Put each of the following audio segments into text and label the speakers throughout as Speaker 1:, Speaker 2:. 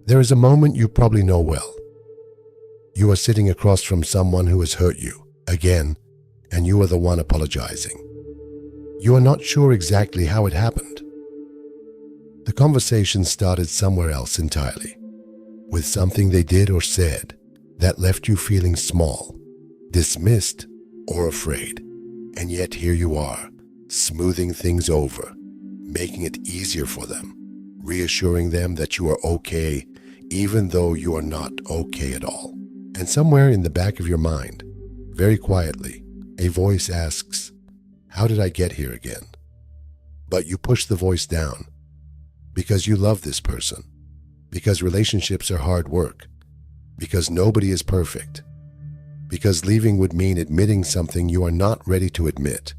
Speaker 1: There is a moment you probably know well. You are sitting across from someone who has hurt you, again, and you are the one apologizing. You are not sure exactly how it happened. The conversation started somewhere else entirely, with something they did or said that left you feeling small, dismissed, or afraid. And yet here you are, smoothing things over, making it easier for them, reassuring them that you are okay, even though you are not okay at all. And somewhere in the back of your mind, very quietly, a voice asks, "How did I get here again?" But you push the voice down because you love this person, because relationships are hard work, because nobody is perfect, because leaving would mean admitting something you are not ready to admit.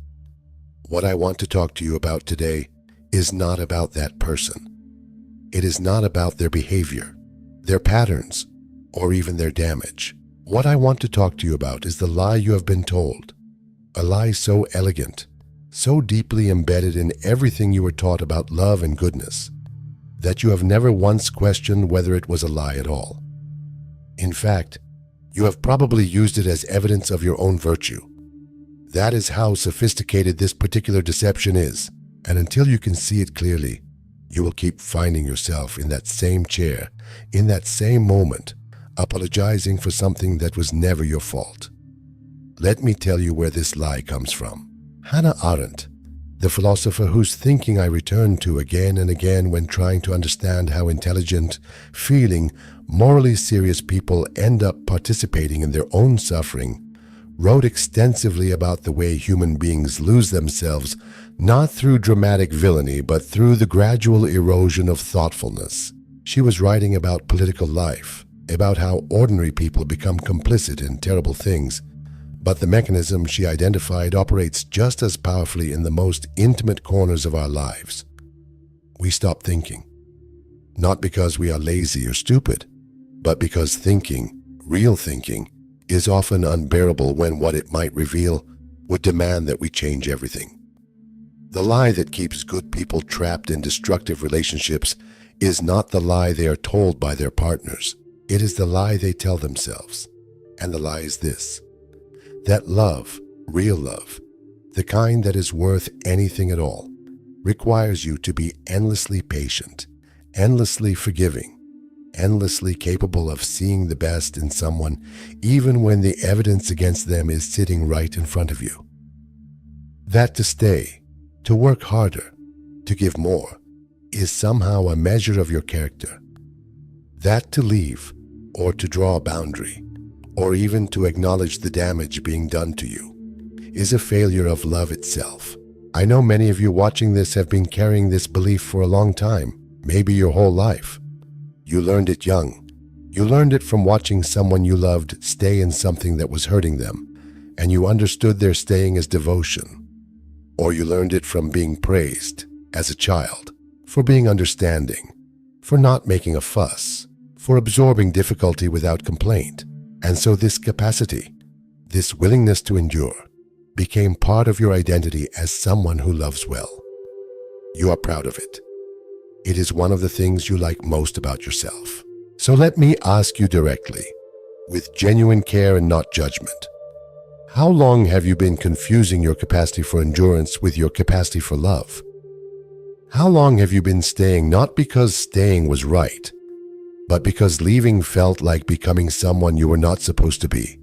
Speaker 1: What I want to talk to you about today is not about that person. It is not about their behavior, their patterns, or even their damage. What I want to talk to you about is the lie you have been told, a lie so elegant, so deeply embedded in everything you were taught about love and goodness, that you have never once questioned whether it was a lie at all. In fact, you have probably used it as evidence of your own virtue. That is how sophisticated this particular deception is, and until you can see it clearly, you will keep finding yourself in that same chair, in that same moment, apologizing for something that was never your fault. Let me tell you where this lie comes from. Hannah Arendt, the philosopher whose thinking I return to again and again when trying to understand how intelligent, feeling, morally serious people end up participating in their own suffering, wrote extensively about the way human beings lose themselves not through dramatic villainy but through the gradual erosion of thoughtfulness. She was writing about political life, about how ordinary people become complicit in terrible things, but the mechanism she identified operates just as powerfully in the most intimate corners of our lives. We stop thinking, not because we are lazy or stupid, but because thinking, real thinking, is often unbearable when what it might reveal would demand that we change everything. The lie that keeps good people trapped in destructive relationships is not the lie they are told by their partners. It is the lie they tell themselves. And the lie is this: that love, real love, the kind that is worth anything at all, requires you to be endlessly patient, endlessly forgiving, endlessly capable of seeing the best in someone even when the evidence against them is sitting right in front of you. That to stay, to work harder, to give more, is somehow a measure of your character. That to leave, or to draw a boundary, or even to acknowledge the damage being done to you, is a failure of love itself. I know many of you watching this have been carrying this belief for a long time, maybe your whole life. You learned it young. You learned it from watching someone you loved stay in something that was hurting them, and you understood their staying as devotion. Or you learned it from being praised, as a child, for being understanding, for not making a fuss, for absorbing difficulty without complaint. And so this capacity, this willingness to endure, became part of your identity as someone who loves well. You are proud of it. It is one of the things you like most about yourself. So let me ask you directly, with genuine care and not judgment, how long have you been confusing your capacity for endurance with your capacity for love? How long have you been staying not because staying was right, but because leaving felt like becoming someone you were not supposed to be?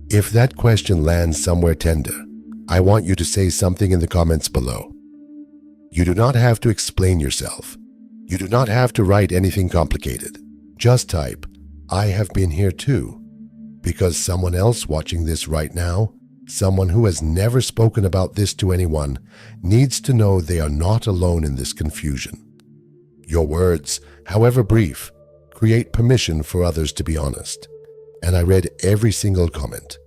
Speaker 1: If that question lands somewhere tender, I want you to say something in the comments below. You do not have to explain yourself. You do not have to write anything complicated. Just type, "I have been here too," because someone else watching this right now, someone who has never spoken about this to anyone, needs to know they are not alone in this confusion. Your words, however brief, create permission for others to be honest. And I read every single comment,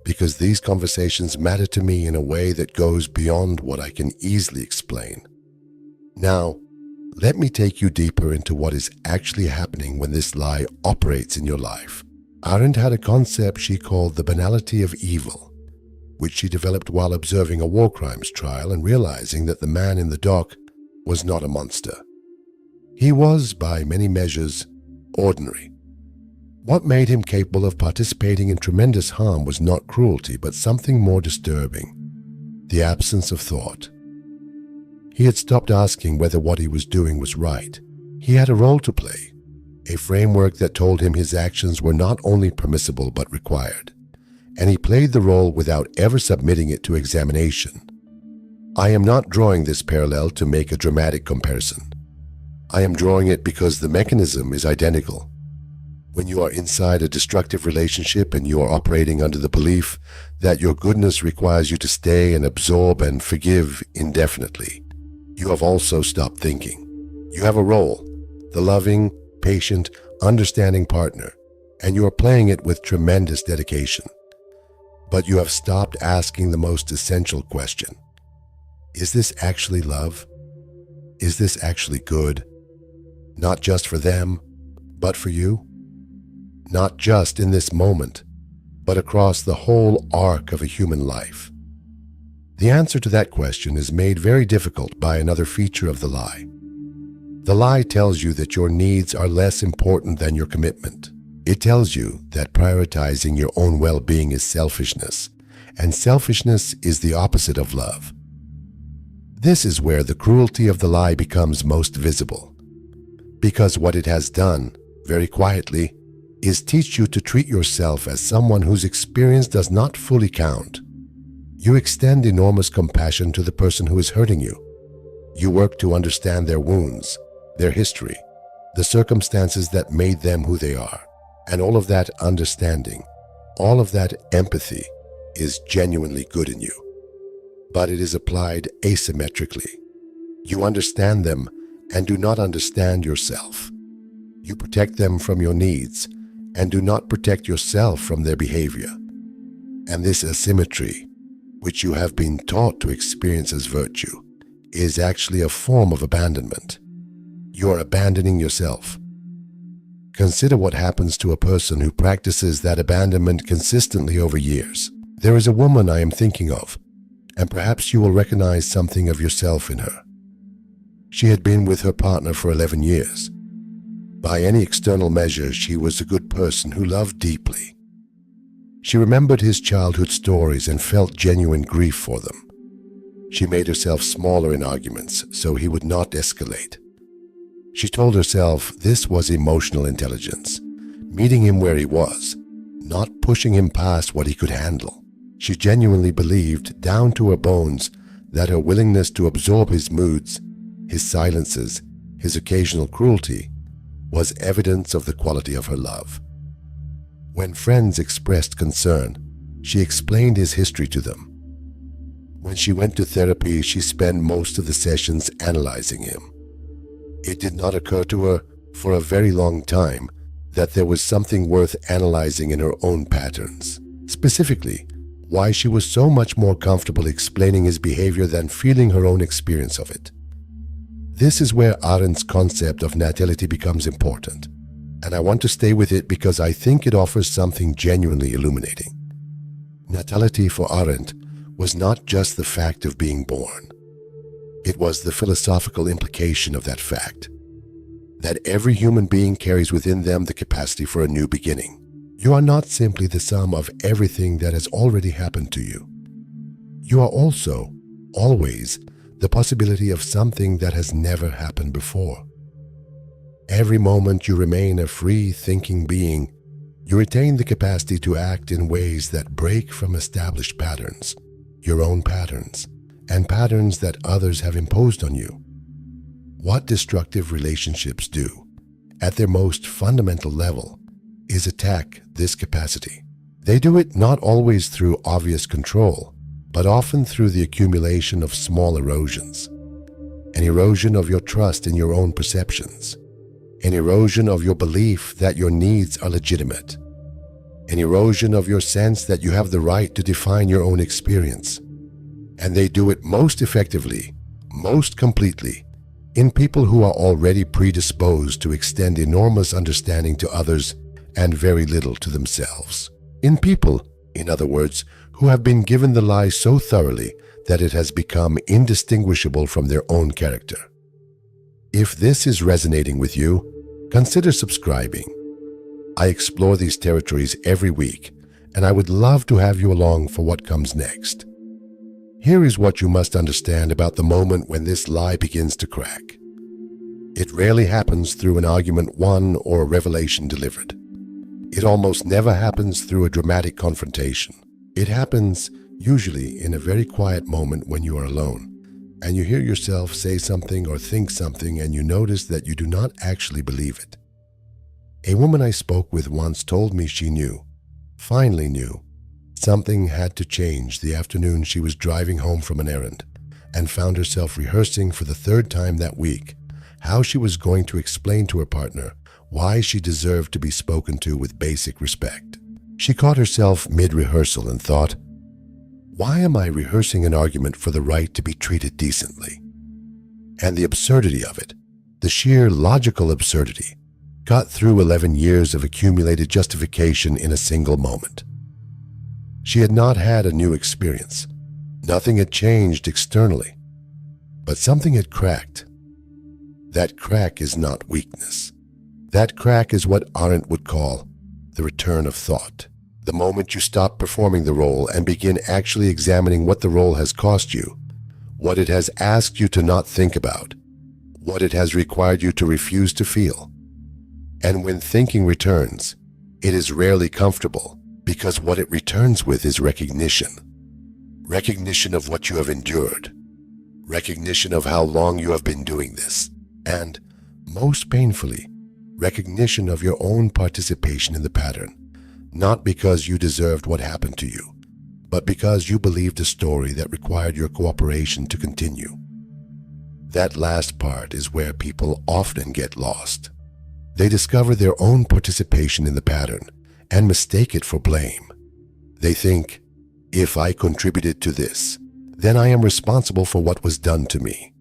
Speaker 1: because these conversations matter to me in a way that goes beyond what I can easily explain. Now, let me take you deeper into what is actually happening when this lie operates in your life. Arendt had a concept she called the banality of evil, which she developed while observing a war crimes trial and realizing that the man in the dock was not a monster. He was, by many measures, ordinary. What made him capable of participating in tremendous harm was not cruelty, but something more disturbing: the absence of thought. He had stopped asking whether what he was doing was right. He had a role to play, a framework that told him his actions were not only permissible but required, and he played the role without ever submitting it to examination. I am not drawing this parallel to make a dramatic comparison. I am drawing it because the mechanism is identical. When you are inside a destructive relationship and you are operating under the belief that your goodness requires you to stay and absorb and forgive indefinitely, you have also stopped thinking. You have a role, the loving, patient, understanding partner, and you are playing it with tremendous dedication. But you have stopped asking the most essential question: is this actually love? Is this actually good? Not just for them, but for you? Not just in this moment, but across the whole arc of a human life? The answer to that question is made very difficult by another feature of the lie. The lie tells you that your needs are less important than your commitment. It tells you that prioritizing your own well-being is selfishness, and selfishness is the opposite of love. This is where the cruelty of the lie becomes most visible, because what it has done, very quietly, is teach you to treat yourself as someone whose experience does not fully count. You extend enormous compassion to the person who is hurting you. You work to understand their wounds, their history, the circumstances that made them who they are. And all of that understanding, all of that empathy is genuinely good in you. But it is applied asymmetrically. You understand them and do not understand yourself. You protect them from your needs and do not protect yourself from their behavior. And this asymmetry, which you have been taught to experience as virtue, is actually a form of abandonment. You are abandoning yourself. Consider what happens to a person who practices that abandonment consistently over years. There is a woman I am thinking of, and perhaps you will recognize something of yourself in her. She had been with her partner for 11 years. By any external measure, she was a good person who loved deeply. She remembered his childhood stories and felt genuine grief for them. She made herself smaller in arguments so he would not escalate. She told herself this was emotional intelligence, meeting him where he was, not pushing him past what he could handle. She genuinely believed, down to her bones, that her willingness to absorb his moods, his silences, his occasional cruelty, was evidence of the quality of her love. When friends expressed concern, she explained his history to them. When she went to therapy, she spent most of the sessions analyzing him. It did not occur to her for a very long time that there was something worth analyzing in her own patterns, specifically why she was so much more comfortable explaining his behavior than feeling her own experience of it. This is where Arendt's concept of natality becomes important, and I want to stay with it because I think it offers something genuinely illuminating. Natality for Arendt was not just the fact of being born. It was the philosophical implication of that fact, that every human being carries within them the capacity for a new beginning. You are not simply the sum of everything that has already happened to you. You are also, always, the possibility of something that has never happened before. Every moment you remain a free thinking being, you retain the capacity to act in ways that break from established patterns, your own patterns, and patterns that others have imposed on you. What destructive relationships do, at their most fundamental level, is attack this capacity. They do it not always through obvious control, but often through the accumulation of small erosions. An erosion of your trust in your own perceptions, an erosion of your belief that your needs are legitimate, an erosion of your sense that you have the right to define your own experience. And they do it most effectively, most completely, in people who are already predisposed to extend enormous understanding to others and very little to themselves. In people, in other words, who have been given the lie so thoroughly that it has become indistinguishable from their own character. If this is resonating with you, consider subscribing. I explore these territories every week, and I would love to have you along for what comes next. Here is what you must understand about the moment when this lie begins to crack. It rarely happens through an argument won or a revelation delivered. It almost never happens through a dramatic confrontation. It happens usually in a very quiet moment when you are alone, and you hear yourself say something or think something and you notice that you do not actually believe it. A woman I spoke with once told me she knew, finally knew, something had to change the afternoon she was driving home from an errand and found herself rehearsing for the third time that week how she was going to explain to her partner why she deserved to be spoken to with basic respect. She caught herself mid-rehearsal and thought, why am I rehearsing an argument for the right to be treated decently? And the absurdity of it, the sheer logical absurdity, got through 11 years of accumulated justification in a single moment. She had not had a new experience. Nothing had changed externally, but something had cracked. That crack is not weakness. That crack is what Arendt would call the return of thought. The moment you stop performing the role and begin actually examining what the role has cost you, what it has asked you to not think about, what it has required you to refuse to feel. And when thinking returns, it is rarely comfortable because what it returns with is recognition. Recognition of what you have endured. Recognition of how long you have been doing this. And, most painfully, recognition of your own participation in the pattern, not because you deserved what happened to you, but because you believed a story that required your cooperation to continue. That last part is where people often get lost. They discover their own participation in the pattern and mistake it for blame. They think, if I contributed to this, then I am responsible for what was done to me.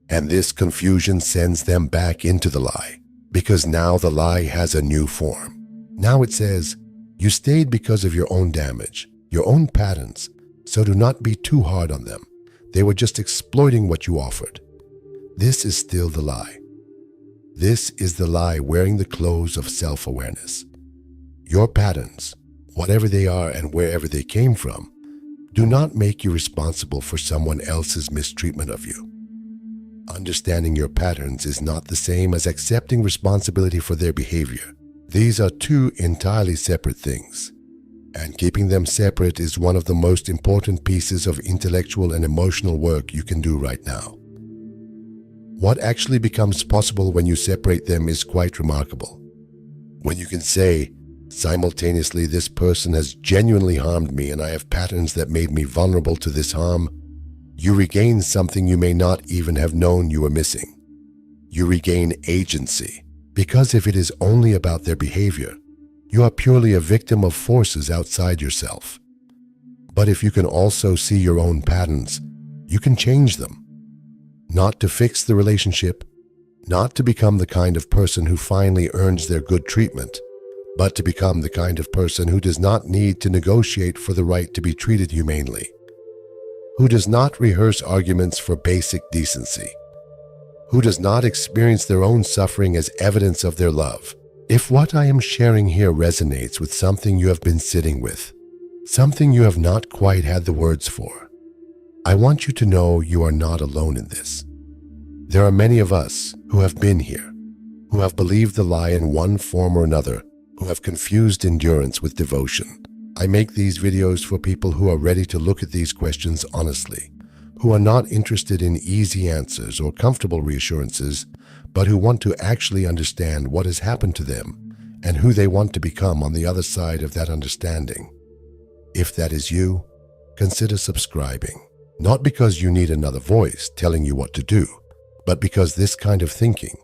Speaker 1: And this confusion sends them back into the lie, because now the lie has a new form. Now it says, you stayed because of your own damage, your own patterns, so do not be too hard on them. They were just exploiting what you offered. This is still the lie. This is the lie wearing the clothes of self-awareness. Your patterns, whatever they are and wherever they came from, do not make you responsible for someone else's mistreatment of you. Understanding your patterns is not the same as accepting responsibility for their behavior. These are two entirely separate things, and keeping them separate is one of the most important pieces of intellectual and emotional work you can do right now. What actually becomes possible when you separate them is quite remarkable. When you can say, simultaneously, this person has genuinely harmed me and I have patterns that made me vulnerable to this harm, you regain something you may not even have known you were missing. You regain agency, because if it is only about their behavior, you are purely a victim of forces outside yourself. But if you can also see your own patterns, you can change them. Not to fix the relationship, not to become the kind of person who finally earns their good treatment, but to become the kind of person who does not need to negotiate for the right to be treated humanely, who does not rehearse arguments for basic decency, who does not experience their own suffering as evidence of their love. If what I am sharing here resonates with something you have been sitting with, something you have not quite had the words for, I want you to know you are not alone in this. There are many of us who have been here, who have believed the lie in one form or another, who have confused endurance with devotion. I make these videos for people who are ready to look at these questions honestly, who are not interested in easy answers or comfortable reassurances, but who want to actually understand what has happened to them and who they want to become on the other side of that understanding. If that is you, consider subscribing. Not because you need another voice telling you what to do, but because this kind of thinking,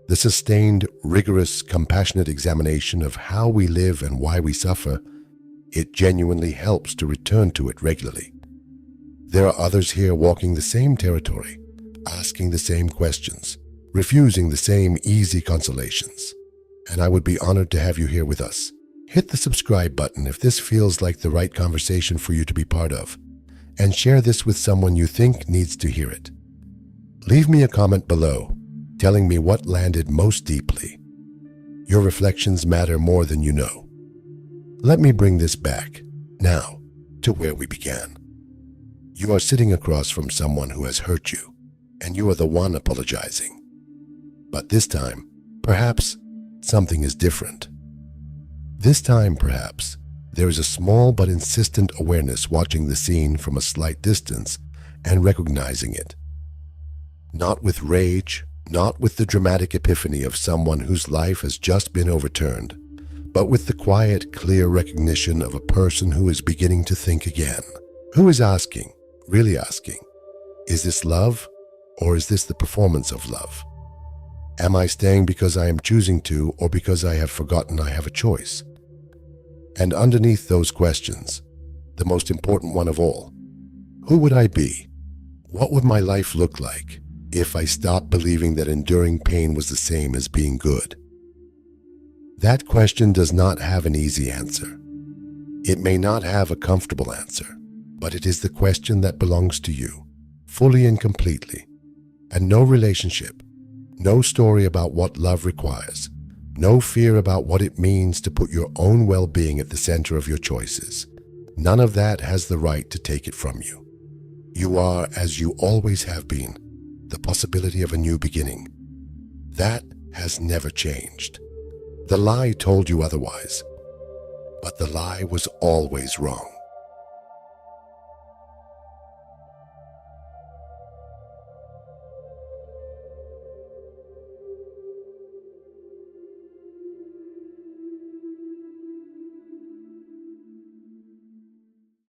Speaker 1: the sustained, rigorous, compassionate examination of how we live and why we suffer, it genuinely helps to return to it regularly. There are others here walking the same territory, asking the same questions, refusing the same easy consolations, and I would be honored to have you here with us. Hit the subscribe button if this feels like the right conversation for you to be part of, and share this with someone you think needs to hear it. Leave me a comment below, telling me what landed most deeply, Your reflections matter more than you know. Let me bring this back, now, to where we began. You are sitting across from someone who has hurt you, and you are the one apologizing. But this time, perhaps, something is different. This time, perhaps, there is a small but insistent awareness watching the scene from a slight distance and recognizing it. Not with rage, not with the dramatic epiphany of someone whose life has just been overturned, but with the quiet, clear recognition of a person who is beginning to think again, who is asking, really asking, is this love or is this the performance of love? Am I staying because I am choosing to or because I have forgotten I have a choice? And underneath those questions, the most important one of all, who would I be? What would my life look like if I stopped believing that enduring pain was the same as being good? That question does not have an easy answer. It may not have a comfortable answer, but it is the question that belongs to you, fully and completely. And no relationship, no story about what love requires, no fear about what it means to put your own well-being at the center of your choices. None of that has the right to take it from you. You are, as you always have been, the possibility of a new beginning. That has never changed. The lie told you otherwise, but the lie was always wrong.